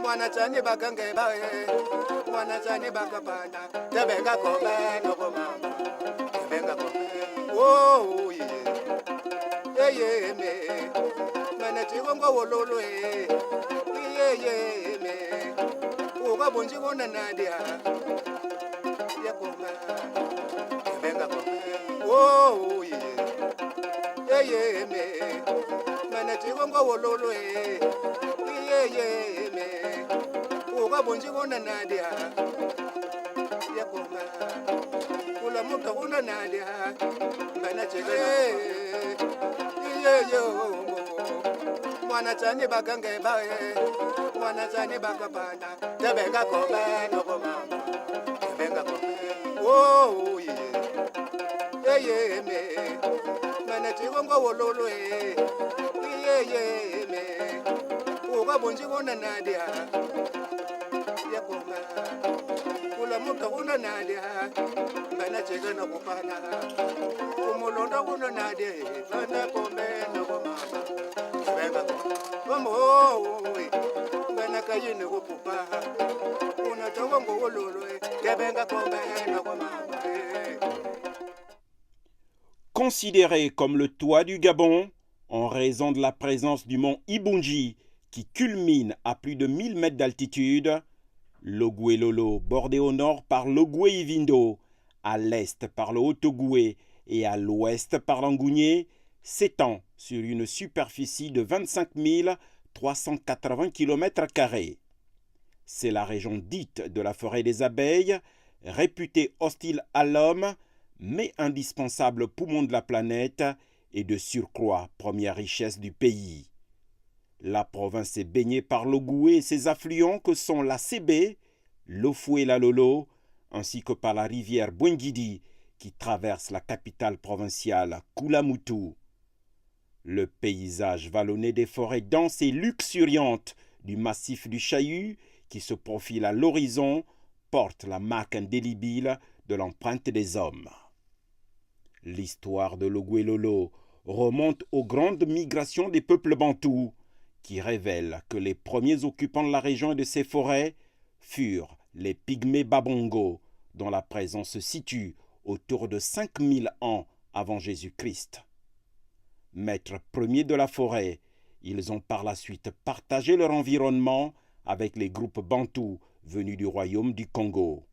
mwana chani bakange bae mwana chani bakapana tebenga kobe noko mama tebenga kobe oh ye me mwana chigongo wololo ye me uga bonji wona nadia ya koma tebenga kobe oh ye me mwana chigongo wololo ye me uga bonji wona nadia ya koma kula muta wona nadia mwana chege yo mwana chani bakange bae mwana chani bakapana tebenga kobe noko mama tebenga kobe oh ye me mwana chigongo wololo ye me uga bonji wona nadia ya koma kula muta wona nadia mwana chege na kupana umulondo wona nadia mwana kobe noko mama tebenga kobe mamo mwana kayini kupupa unatongo ngololo tebenga kobe noko mama. Considéré comme le toit du Gabon, en raison de la présence du mont Ibunji qui culmine à plus de 1000 mètres d'altitude, l'Ogooué-Lolo, bordé au nord par l'Ogooué-Ivindo, à l'est par le Haut-Ogooué et à l'ouest par l'Angounié, s'étend sur une superficie de 25 380 km². C'est la région dite de la forêt des abeilles, réputée hostile à l'homme, mais indispensable poumon de la planète et de surcroît première richesse du pays. La province est baignée par l'Ogooué et ses affluents que sont la Sébé, l'Ofoué-la-Lolo, ainsi que par la rivière Bouengidi qui traverse la capitale provinciale Koulamoutou. Le paysage vallonné des forêts denses et luxuriantes du massif du Chahut qui se profile à l'horizon porte la marque indélébile de l'empreinte des hommes. L'histoire de l'Ogooué-Lolo remonte aux grandes migrations des peuples bantous qui révèlent que les premiers occupants de la région et de ses forêts furent les pygmées Babongo, dont la présence se situe autour de 5000 ans avant Jésus-Christ. Maîtres premiers de la forêt, ils ont par la suite partagé leur environnement avec les groupes bantous venus du royaume du Congo.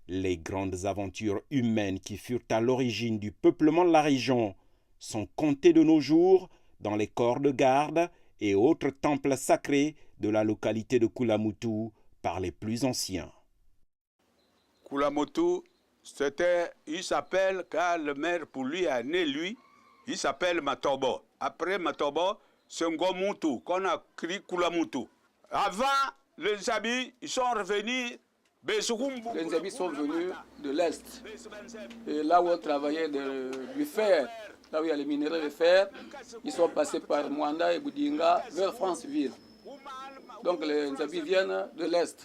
Les grandes aventures humaines qui furent à l'origine du peuplement de la région sont comptées de nos jours dans les corps de garde et autres temples sacrés de la localité de Koulamoutou par les plus anciens. Koulamoutou, il s'appelle, car le maire pour lui a né lui, il s'appelle Matobo. Après Matobo, c'est Ngomoutou qu'on a écrit Koulamoutou. Avant, les habits, ils sont revenus. Les habits sont venus de l'Est. Et là où on travaillait du fer, là où il y a les minéraux de fer, ils sont passés par Mwanda et Boudinga vers Franceville. Donc les habits viennent de l'Est.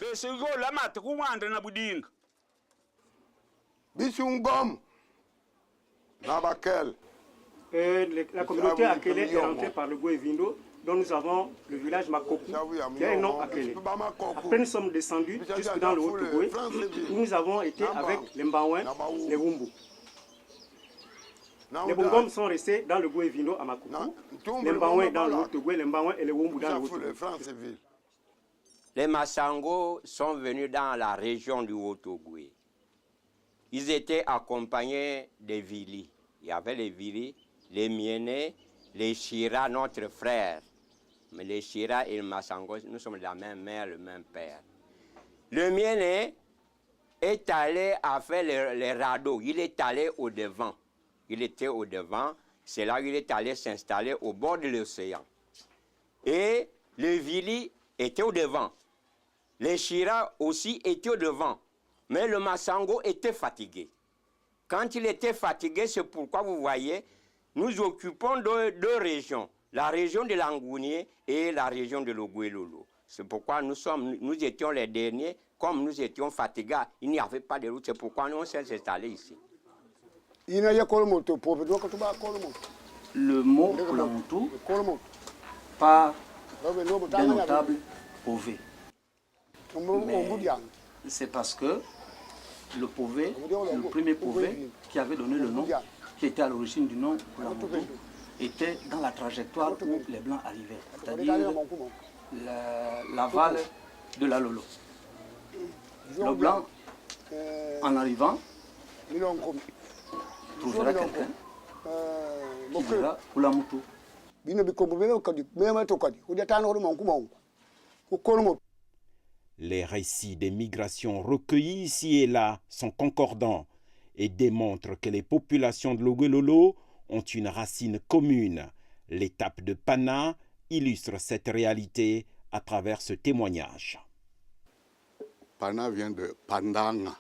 La communauté Akele est rentrée par le Goévindo, dont nous avons le village Makopu, qui a un nom Akele. Après, nous sommes descendus jusque dans le Haut-Togoé, où nous avons été avec les Mbawin, les Wumbu. Les Bongom sont restés dans le Goévindo à Makopu, les Mbawin dans le Haut-Togoé, les Mbawin et les Wumbu dans le Haut-Togoé. Les Massango sont venus dans la région du Haut-Togoé. Ils étaient accompagnés des Vili. Il y avait les Vili, les Mienné, les Chira, notre frère. Mais les Chira et les Massango, nous sommes de la même mère, le même père. Le Mienné est allé à faire les radeaux. Il est allé au devant. Il était au devant. C'est là qu'il est allé s'installer au bord de l'océan. Et les Vili étaient au devant. Les Chira aussi étaient au devant. Mais le Massango était fatigué. Quand il était fatigué, c'est pourquoi vous voyez, nous occupons deux régions, la région de l'Angounié et la région de l'Ogooué-Lolo. C'est pourquoi nous étions les derniers, comme nous étions fatigués, il n'y avait pas de route, c'est pourquoi nous sommes installés ici. Le mot Koulamoutou part d'un notable Ové. C'est parce que le premier Pauvé qui avait donné le nom, qui était à l'origine du nom Kulamoto, était dans la trajectoire où les Blancs arrivaient, c'est-à-dire l'aval de la Lolo. Le Blanc, en arrivant, trouvera quelqu'un qui dira Kulamoto. Les récits des migrations recueillis ici et là sont concordants et démontrent que les populations de l'Ogué-Lolo ont une racine commune. L'étape de Pana illustre cette réalité à travers ce témoignage. Pana vient de Pandanga,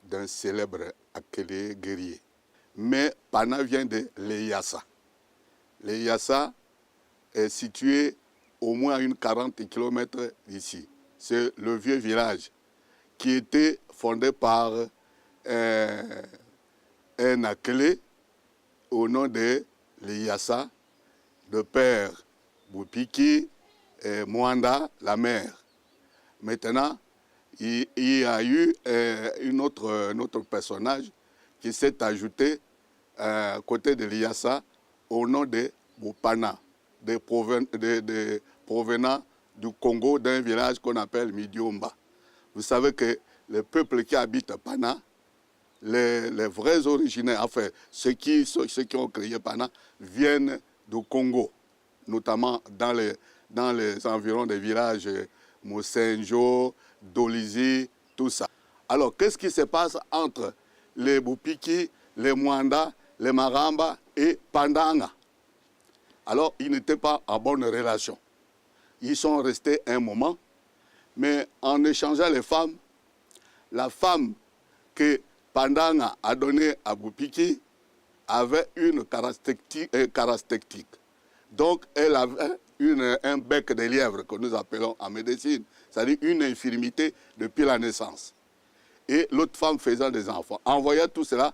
d'un célèbre Akele guerrier. Mais Pana vient de Leyassa. Leyassa est situé au moins à une 40 km d'ici. C'est le vieux village qui était fondé par un Akele au nom de Leyassa, de père Boupiki et Mwanda, la mère. Maintenant, il y a eu un autre personnage qui s'est ajouté à côté de Leyassa au nom de Boupana, provenant du Congo, d'un village qu'on appelle Midiomba. Vous savez que les peuples qui habitent Pana, les vrais originaires, enfin ceux qui ont créé Pana, viennent du Congo, notamment dans les environs des villages Mosenjo, Dolizi, tout ça. Alors, qu'est-ce qui se passe entre les Boupiki, les Mwanda, les Maramba et Pandanga? Alors, ils n'étaient pas en bonne relation. Ils sont restés un moment, mais en échangeant les femmes, la femme que Pandanga a donnée à Boupiki avait une caractéristique. Donc, elle avait un bec de lièvre que nous appelons en médecine, c'est-à-dire une infirmité depuis la naissance. Et l'autre femme faisant des enfants. En voyant tout cela,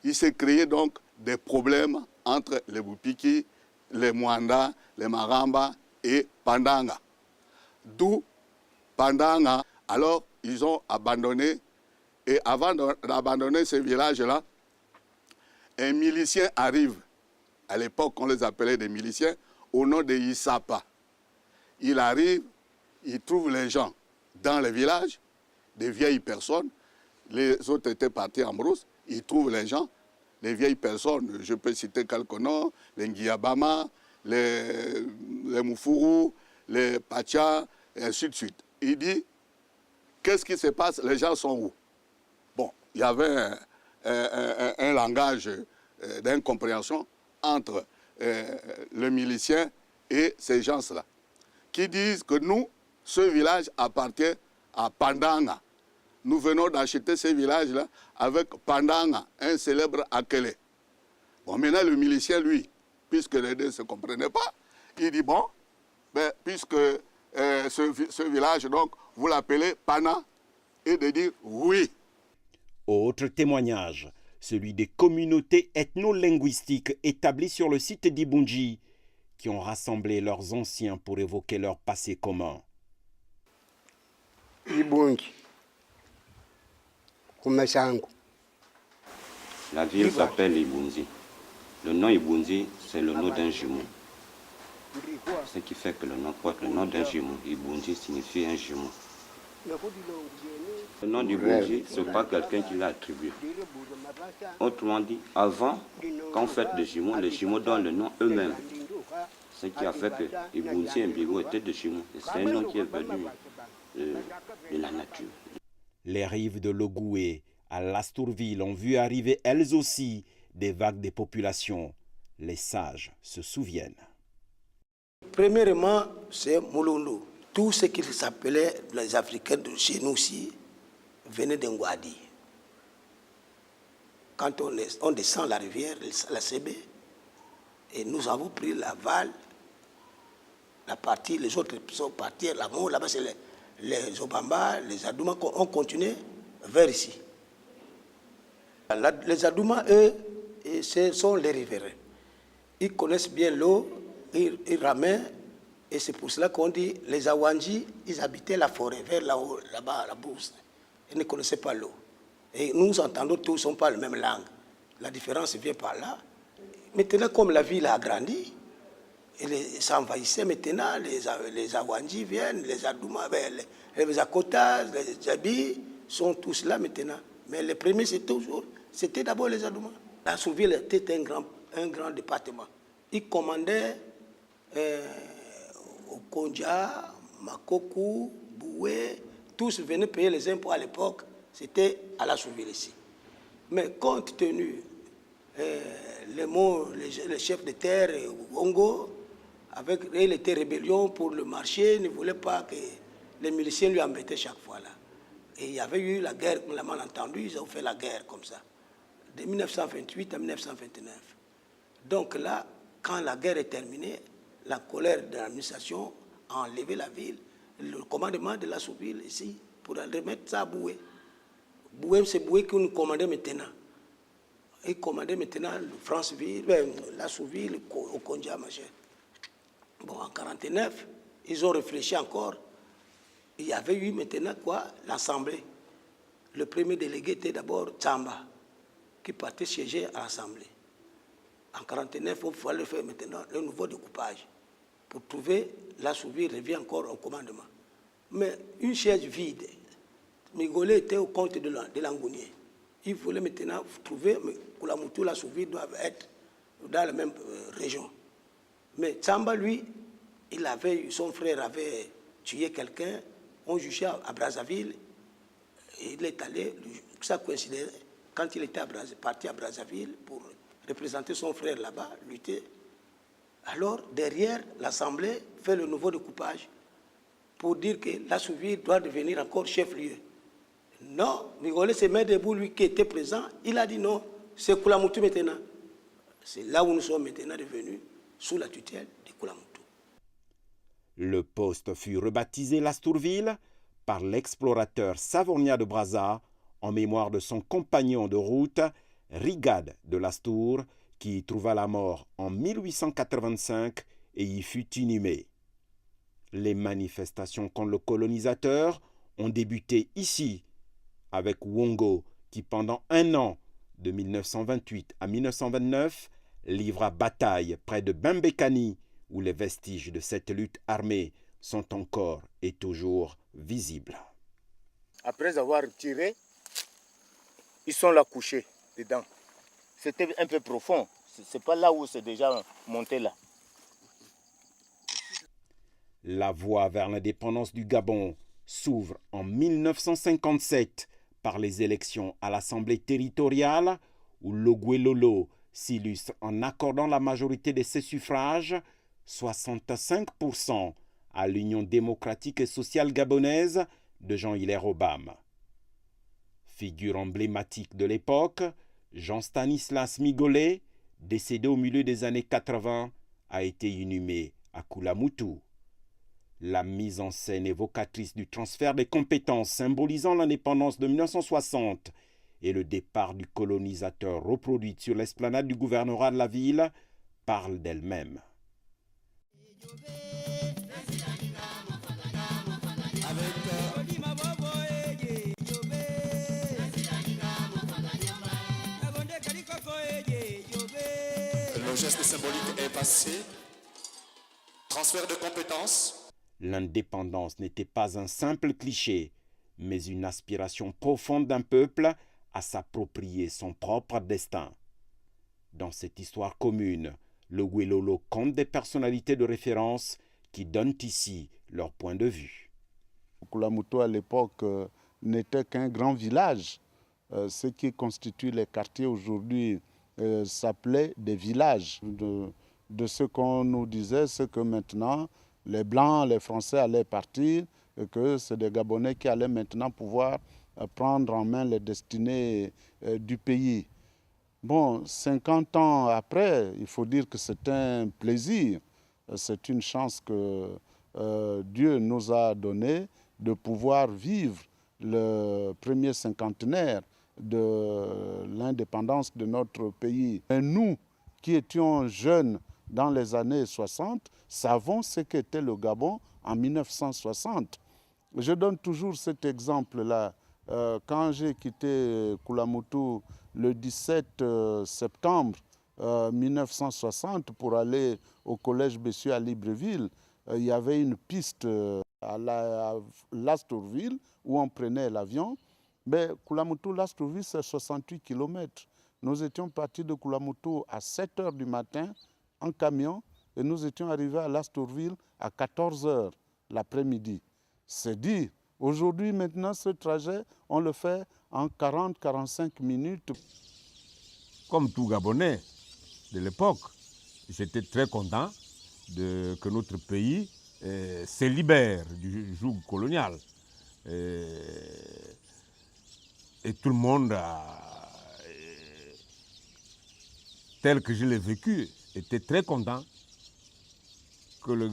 il s'est créé donc des problèmes entre les Boupiki, les Mwanda, les Maramba et Pandanga. D'où Pandanga, alors ils ont abandonné. Et avant d'abandonner ce village-là, un milicien arrive. À l'époque, on les appelait des miliciens, au nom de Issapa. Il arrive, il trouve les gens dans le village, des vieilles personnes. Les autres étaient partis en brousse. Il trouve les gens, les vieilles personnes. Je peux citer quelques noms, les Ngiyabama, les Mufuru, les Pacha, et ainsi de suite. Il dit, qu'est-ce qui se passe? Les gens sont où? Bon, il y avait un langage d'incompréhension entre le milicien et ces gens-là, qui disent que nous, ce village appartient à Pandanga. Nous venons d'acheter ce village-là avec Pandanga, un célèbre Akele. Bon, maintenant, le milicien, lui, puisque les deux ne se comprenaient pas, il dit, bon, ben, puisque ce village, donc, vous l'appelez Pana, et de dire oui. Autre témoignage, celui des communautés ethno-linguistiques établies sur le site d'Ibunji, qui ont rassemblé leurs anciens pour évoquer leur passé commun. Ibunji. La ville s'appelle Ibunzi. Le nom Ibunzi, c'est le nom d'un jumeau. Ce qui fait que le nom porte le nom d'un jumeau. Ibunzi signifie un jumeau. Le nom d'Ibunzi, ce n'est pas quelqu'un qui l'a attribué. Autrement dit, avant, quand on fait des jumeaux donnent le nom eux-mêmes. Ce qui a fait que Ibunzi et Mbigo étaient des jumeaux. Et c'est un nom qui est venu de la nature. Les rives de l'Ogoué à Lastourville ont vu arriver elles aussi des vagues de population. Les sages se souviennent. Premièrement, c'est Molondo. Tout ce qui s'appelait les Africains de chez nous aussi venaient d'Ngwadi. Quand on descend la rivière, la Sébé, et nous avons pris la Val, la partie, les autres sont partis, là-bas c'est les Obamba, les Adouma, ont continué vers ici. Les Adouma, eux, ce sont les riverains. Ils connaissent bien l'eau, ils ramènent Et c'est pour cela qu'on dit les Awandji, ils habitaient la forêt, vers là-haut, là-bas, à la bourse. Ils ne connaissaient pas l'eau. Et nous entendons tous, on parle la même langue. La différence vient par là. Maintenant, comme la ville a grandi, et s'envahissait maintenant, les Awandji viennent, les Adouma, les Akotas, les Djabi sont tous là maintenant. Mais les premiers, c'était d'abord les Adouma. La Souville était un grand département. Ils commandaient Okonja, Makoku, Boué, tous venaient payer les impôts à l'époque. C'était à la Souville ici. Mais compte tenu les chefs de terre, Wongo, il était rébellion pour le marché, ne voulait pas que les miliciens lui embêtaient chaque fois là. Et il y avait eu la guerre, on l'a mal entendu, ils ont fait la guerre comme ça, de 1928 à 1929. Donc là, quand la guerre est terminée, la colère de l'administration a enlevé la ville, le commandement de la Souville ici, pour remettre ça à Boué. Boué, c'est Boué qui nous commandait maintenant. Il commandait maintenant Franceville, la Souville, au Kondia, machin. Bon, en 1949, ils ont réfléchi encore. Il y avait eu maintenant quoi? L'Assemblée. Le premier délégué était d'abord Tsamba, qui partait siéger à l'Assemblée. En 1949, il fallait faire maintenant un nouveau découpage. Pour trouver, la Souville revient encore au commandement. Mais une chaise vide, Migolé était au compte de Langounier. Il voulait maintenant trouver, mais Koulamoutou, la Souville doivent être dans la même région. Mais Tsamba, lui, son frère avait tué quelqu'un, on jugeait à Brazzaville, et il est allé, ça coïncidait, quand il était parti à Brazzaville pour représenter son frère là-bas, lutter. Alors, derrière, l'Assemblée fait le nouveau découpage pour dire que la Souville doit devenir encore chef-lieu. Non, Migolé se met debout, lui qui était présent, il a dit non, c'est Koulamoutou maintenant. C'est là où nous sommes maintenant devenus sous la tutelle de Koulamoutou. Le poste fut rebaptisé Lastourville par l'explorateur Savorgna de Brazza en mémoire de son compagnon de route, Rigad de Lastour, qui y trouva la mort en 1885 et y fut inhumé. Les manifestations contre le colonisateur ont débuté ici, avec Wongo, qui pendant un an, de 1928 à 1929, livra bataille près de Bembekani, où les vestiges de cette lutte armée sont encore et toujours visibles. Après avoir tiré, ils sont là couchés dedans. C'était un peu profond. C'est pas là où c'est déjà monté là. La voie vers l'indépendance du Gabon s'ouvre en 1957 par les élections à l'Assemblée territoriale où Logoué-Lolo s'illustre en accordant la majorité de ses suffrages, 65%, à l'Union démocratique et sociale gabonaise de Jean-Hilaire Obama. Figure emblématique de l'époque, Jean-Stanislas Migolé, décédé au milieu des années 80, a été inhumé à Koulamoutou. La mise en scène évocatrice du transfert des compétences symbolisant l'indépendance de 1960 et le départ du colonisateur reproduite sur l'esplanade du gouvernorat de la ville parle d'elle-même. Le geste symbolique est passé. Transfert de compétences. L'indépendance n'était pas un simple cliché, mais une aspiration profonde d'un peuple à s'approprier son propre destin. Dans cette histoire commune, le Logoué-Lolo compte des personnalités de référence qui donnent ici leur point de vue. Koulamoutou à l'époque n'était qu'un grand village. Ce qui constitue les quartiers aujourd'hui s'appelait des villages. De ce qu'on nous disait, c'est que maintenant, les Blancs, les Français allaient partir et que c'est des Gabonais qui allaient maintenant pouvoir prendre en main les destinées du pays. Bon, 50 ans après, il faut dire que c'est un plaisir, c'est une chance que Dieu nous a donnée de pouvoir vivre le premier cinquantenaire de l'indépendance de notre pays. Et nous qui étions jeunes dans les années 60 savons ce qu'était le Gabon en 1960. Je donne toujours cet exemple-là. Quand j'ai quitté Koulamoutou le 17 septembre 1960 pour aller au collège Bessu à Libreville, il y avait une piste à Lastourville où on prenait l'avion. Mais Koulamoutou-Lastourville, c'est 68 km. Nous étions partis de Koulamoutou à 7 h du matin en camion et nous étions arrivés à Lastourville à 14 h l'après-midi. C'est dire, aujourd'hui, maintenant, ce trajet, on le fait en 40-45 minutes. Comme tout Gabonais de l'époque, j'étais très content que notre pays se libère du joug colonial. Et tout le monde, tel que je l'ai vécu, était très content que le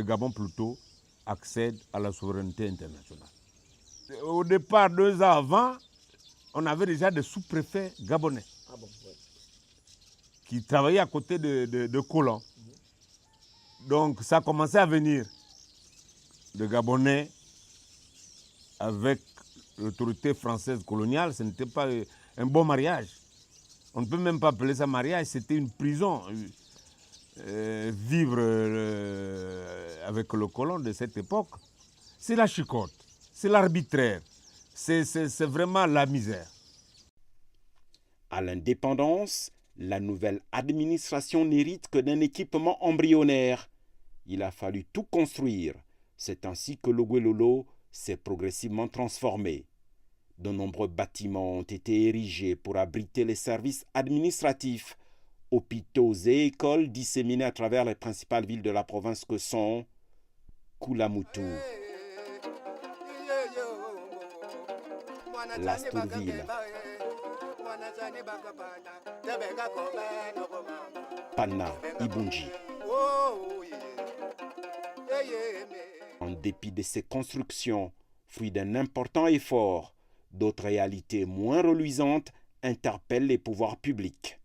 Gabon plutôt, accède à la souveraineté internationale. Au départ, 2 ans avant, on avait déjà des sous-préfets gabonais qui travaillaient à côté de colons. Donc ça commençait à venir de Gabonais avec l'autorité française coloniale. Ce n'était pas un bon mariage. On ne peut même pas appeler ça mariage, c'était une prison. Vivre avec le colon de cette époque, c'est la chicote, c'est l'arbitraire, c'est vraiment la misère. À l'indépendance, la nouvelle administration n'hérite que d'un équipement embryonnaire. Il a fallu tout construire. C'est ainsi que l'Oguelolo s'est progressivement transformé. De nombreux bâtiments ont été érigés pour abriter les services administratifs, hôpitaux et écoles disséminés à travers les principales villes de la province que sont Koulamoutou, Lastourville, Pana, Ibunji. En dépit de ces constructions, fruit d'un important effort, d'autres réalités moins reluisantes interpellent les pouvoirs publics.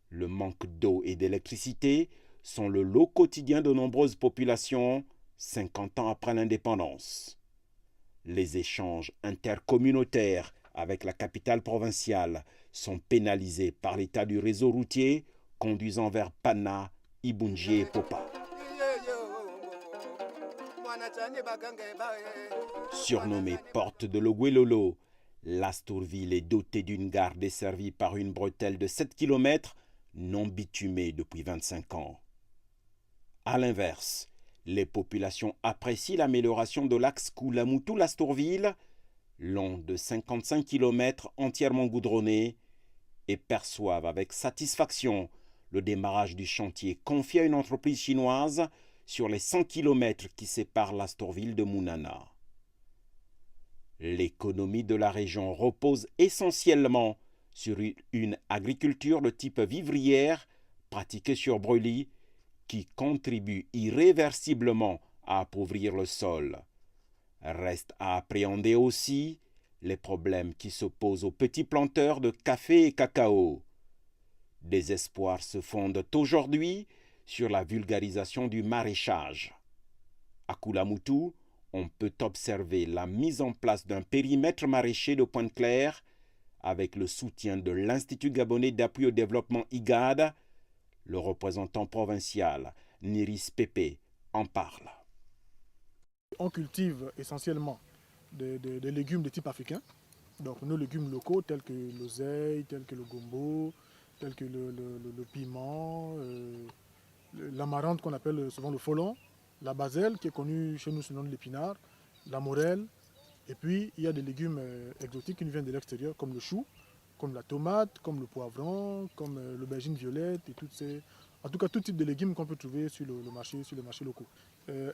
Le manque d'eau et d'électricité sont le lot quotidien de nombreuses populations 50 ans après l'indépendance. Les échanges intercommunautaires avec la capitale provinciale sont pénalisés par l'état du réseau routier conduisant vers Pana, Ibunji et Popa. Surnommée porte de l'Oguelolo, Lastourville est dotée d'une gare desservie par une bretelle de 7 km non bitumée depuis 25 ans. À l'inverse, les populations apprécient l'amélioration de l'axe Koulamoutou-Lastourville, long de 55 km entièrement goudronné, et perçoivent avec satisfaction le démarrage du chantier confié à une entreprise chinoise sur les 100 km qui séparent Lastourville de Mounana. L'économie de la région repose essentiellement sur une agriculture de type vivrière pratiquée sur brûlis qui contribue irréversiblement à appauvrir le sol. Reste à appréhender aussi les problèmes qui s'opposent aux petits planteurs de café et cacao. Des espoirs se fondent aujourd'hui sur la vulgarisation du maraîchage. À Koulamoutou, on peut observer la mise en place d'un périmètre maraîcher de Pointe-Claire avec le soutien de l'Institut gabonais d'appui au développement IGAD. Le représentant provincial, Niris Pépé, en parle. On cultive essentiellement des légumes de type africain. Donc nos légumes locaux tels que l'oseille, tels que le gombo, tels que le piment, l'amarante qu'on appelle souvent le folon, la baselle qui est connue chez nous sous le nom de l'épinard, la morelle, et puis il y a des légumes exotiques qui nous viennent de l'extérieur comme le chou, comme la tomate, comme le poivron, comme l'aubergine violette et en tout cas tout type de légumes qu'on peut trouver sur les marchés locaux.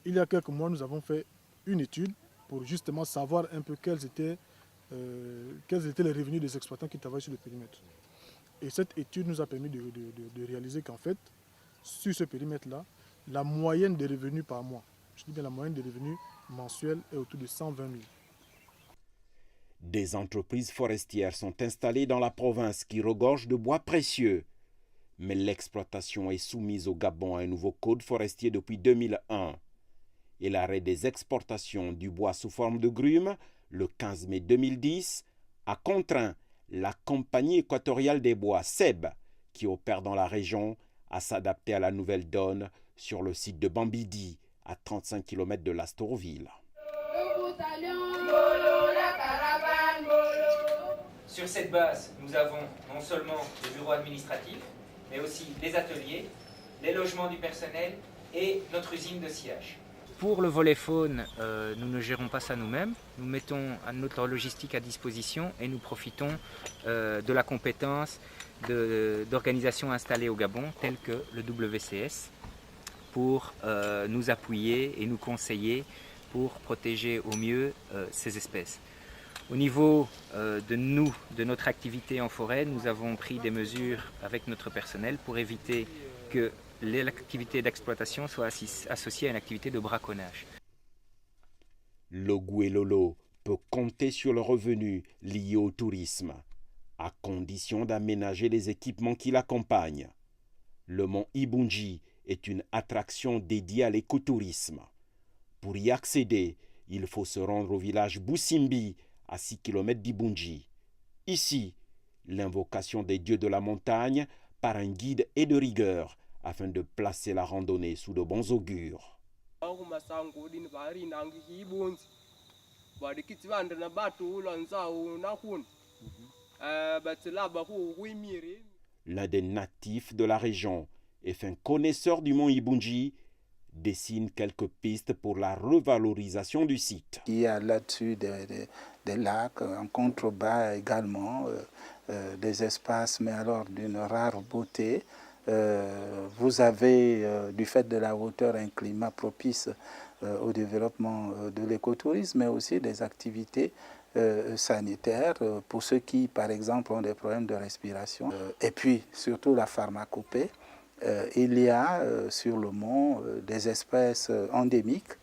Il y a quelques mois, nous avons fait une étude pour justement savoir un peu quels étaient les revenus des exploitants qui travaillent sur le périmètre. Et cette étude nous a permis de réaliser qu'en fait, sur ce périmètre-là, la moyenne des revenus par mois, je dis bien la moyenne des revenus mensuels est autour de 120 000. Des entreprises forestières sont installées dans la province qui regorge de bois précieux. Mais l'exploitation est soumise au Gabon à un nouveau code forestier depuis 2001. Et l'arrêt des exportations du bois sous forme de grumes, le 15 mai 2010, a contraint la Compagnie équatoriale des bois, SEB, qui opère dans la région, à s'adapter à la nouvelle donne sur le site de Bambidi, à 35 km de Lastourville. Sur cette base, nous avons non seulement le bureau administratif, mais aussi les ateliers, les logements du personnel et notre usine de sciage. Pour le volet faune, nous ne gérons pas ça nous-mêmes. Nous mettons notre logistique à disposition et nous profitons de la compétence d'organisations installées au Gabon, telles que le WCS, pour nous appuyer et nous conseiller pour protéger au mieux ces espèces. Au niveau de notre activité en forêt, nous avons pris des mesures avec notre personnel pour éviter que l'activité d'exploitation soit associée à une activité de braconnage. L'Oguelolo peut compter sur le revenu lié au tourisme, à condition d'aménager les équipements qui l'accompagnent. Le mont Ibunji est une attraction dédiée à l'écotourisme. Pour y accéder, il faut se rendre au village Busimbi, à 6 km d'Ibunji. Ici, l'invocation des dieux de la montagne par un guide est de rigueur afin de placer la randonnée sous de bons augures. L'un des natifs de la région et fin connaisseur du mont Ibunji dessine quelques pistes pour la revalorisation du site. Il y a là-dessus des lacs, en contrebas également, des espaces, mais alors d'une rare beauté. Vous avez, du fait de la hauteur, un climat propice au développement de l'écotourisme, mais aussi des activités sanitaires pour ceux qui, par exemple, ont des problèmes de respiration. Et puis, surtout la pharmacopée. Il y a sur le mont des espèces endémiques,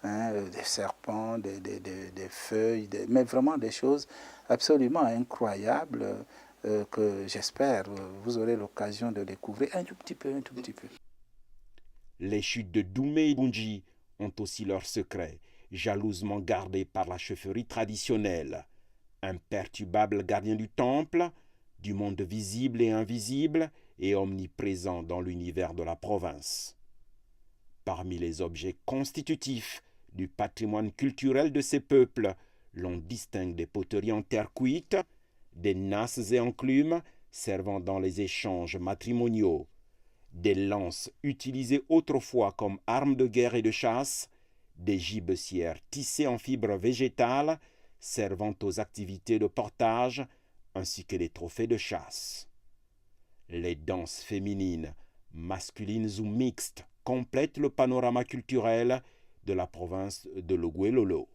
des serpents, des feuilles, mais vraiment des choses absolument incroyables que j'espère vous aurez l'occasion de découvrir un tout petit peu. Les chutes de Doumé et Ibunji ont aussi leurs secrets, jalousement gardés par la chefferie traditionnelle. Imperturbable gardien du temple, du monde visible et invisible, et omniprésent dans l'univers de la province. Parmi les objets constitutifs du patrimoine culturel de ces peuples, l'on distingue des poteries en terre cuite, des nasses et enclumes servant dans les échanges matrimoniaux, des lances utilisées autrefois comme armes de guerre et de chasse, des gibecières tissées en fibres végétales servant aux activités de portage, ainsi que des trophées de chasse. Les danses féminines, masculines ou mixtes, complètent le panorama culturel de la province de l'Oguelolo.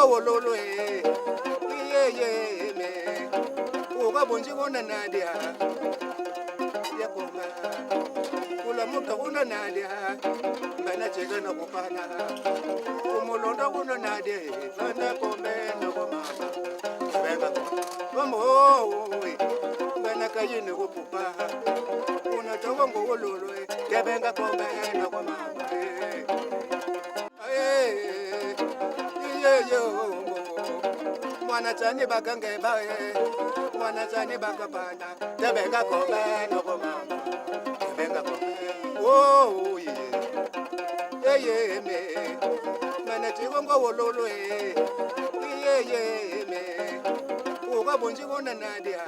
wololo ye me uga bonji wona nadia ya konga kula muta wona nadia bana chega na kupana umolondo wona nadia bana kombe no mama benga vamo bana kayini kupupa una tongo wololo ya benga kombe no mama mwana tani bakange bae mwana tani bakapana tebenga kombe no mama tebenga kombe oh ye me mana tigongo wololo ye me uga bonji wona nadia